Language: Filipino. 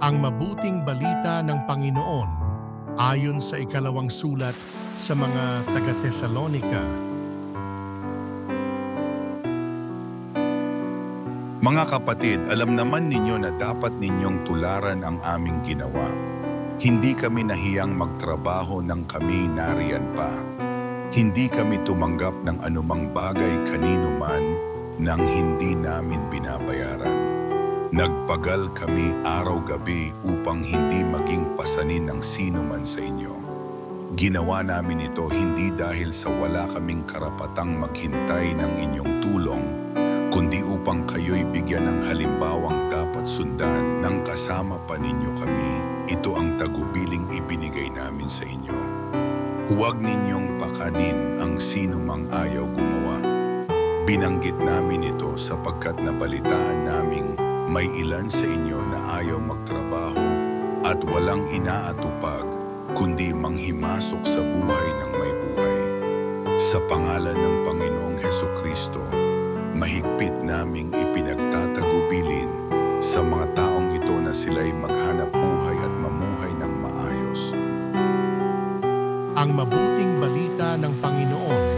Ang mabuting balita ng Panginoon ayon sa ikalawang sulat sa mga taga-Tesalonika. Mga kapatid, alam naman ninyo na dapat ninyong tularan ang aming ginawa. Hindi kami nahiyang magtrabaho nang kami nariyan pa. Hindi kami tumanggap ng anumang bagay kanino man nang hindi namin binabayaran. Nagpagal kami araw-gabi upang hindi maging pasanin ng sino man sa inyo. Ginawa namin ito hindi dahil sa wala kaming karapatang maghintay ng inyong tulong, kundi upang kayo'y bigyan ng halimbawang dapat sundan nang kasama pa ninyo kami. Ito ang tagubiling ibinigay namin sa inyo. Huwag ninyong pakanin ang sino mang ayaw gumawa. Binanggit namin ito sapagkat nabalitaan naming may ilan sa inyo na ayaw magtrabaho at walang inaatupag kundi manghimasok sa buhay ng may buhay. Sa pangalan ng Panginoong Hesukristo, mahigpit naming ipinagtatagubilin sa mga taong ito na sila'y maghanap buhay at mamuhay ng maayos. Ang mabuting balita ng Panginoon